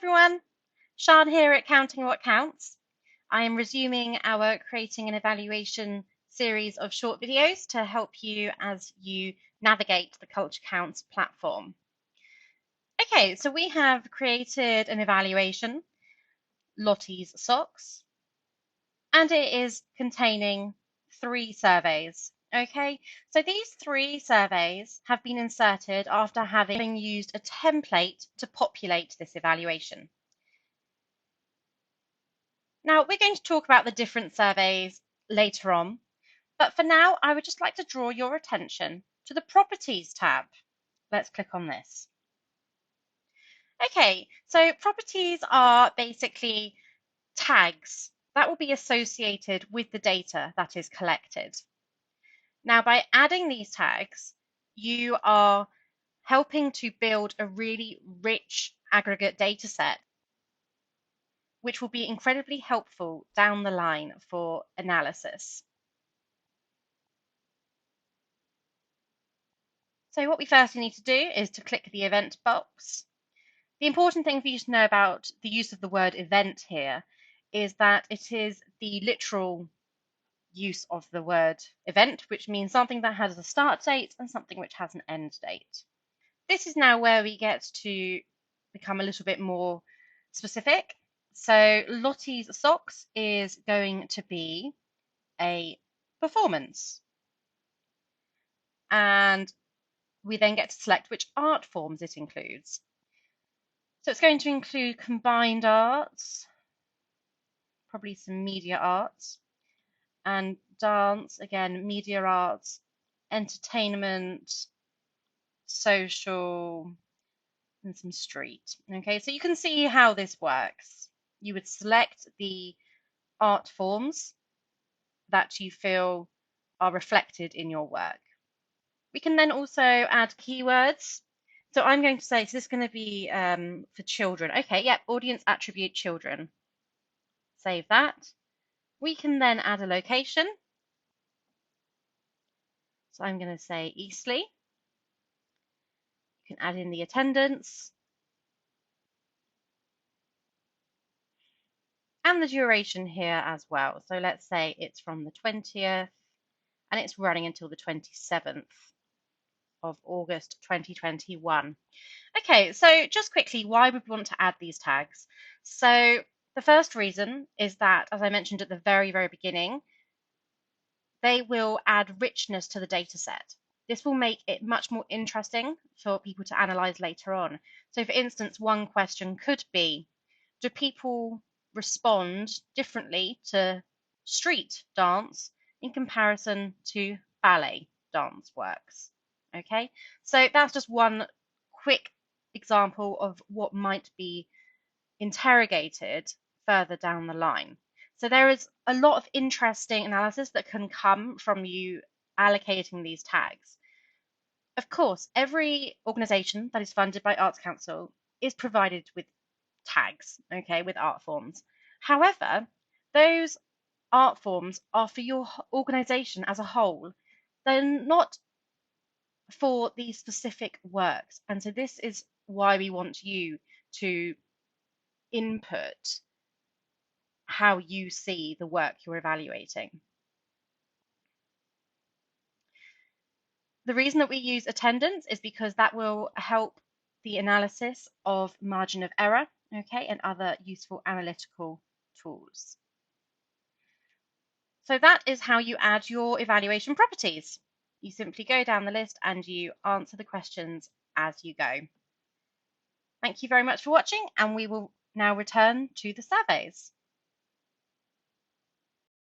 everyone, Sian here at Counting What Counts. I am resuming our Creating an Evaluation series of short videos to help you as you navigate the Culture Counts platform. Okay, so we have created an evaluation, Lottie's Socks, and it is containing 3 surveys. Okay, so these 3 surveys have been inserted after having used a template to populate this evaluation. Now, we're going to talk about the different surveys later on, but for now, I would just like to draw your attention to the Properties tab. Let's click on this. Okay, so properties are basically tags that will be associated with the data that is collected. Now, by adding these tags, you are helping to build a really rich aggregate data set, which will be incredibly helpful down the line for analysis. So what we firstly need to do is to click the event box. The important thing for you to know about the use of the word event here is that it is the literal use of the word event, which means something that has a start date and something which has an end date. This is now where we get to become a little bit more specific. So Lottie's Socks is going to be a performance. And we then get to select which art forms it includes. So it's going to include combined arts, probably some media arts, and dance, again, media arts, entertainment, social, and some street. Okay, so you can see how this works. You would select the art forms that you feel are reflected in your work. We can then also add keywords. So I'm going to say, so this is going to be for children. Okay, yep, audience attribute children. Save that. We can then add a location. So I'm going to say Eastleigh. You can add in the attendance. And the duration here as well. So let's say it's from the 20th and it's running until the 27th of August 2021. Okay, so just quickly, why would we want to add these tags? So the first reason is that, as I mentioned at the very, very beginning, they will add richness to the data set. This will make it much more interesting for people to analyze later on. So for instance, one question could be, do people respond differently to street dance in comparison to ballet dance works? Okay, so that's just one quick example of what might be interrogated further down the line. So there is a lot of interesting analysis that can come from you allocating these tags. Of course, every organisation that is funded by Arts Council is provided with tags, okay, with art forms. However, those art forms are for your organisation as a whole. They're not for these specific works. And so this is why we want you to input how you see the work you're evaluating. The reason that we use attendance is because that will help the analysis of margin of error, okay, and other useful analytical tools. So that is how you add your evaluation properties. You simply go down the list and you answer the questions as you go. Thank you very much for watching, and we will now return to the surveys.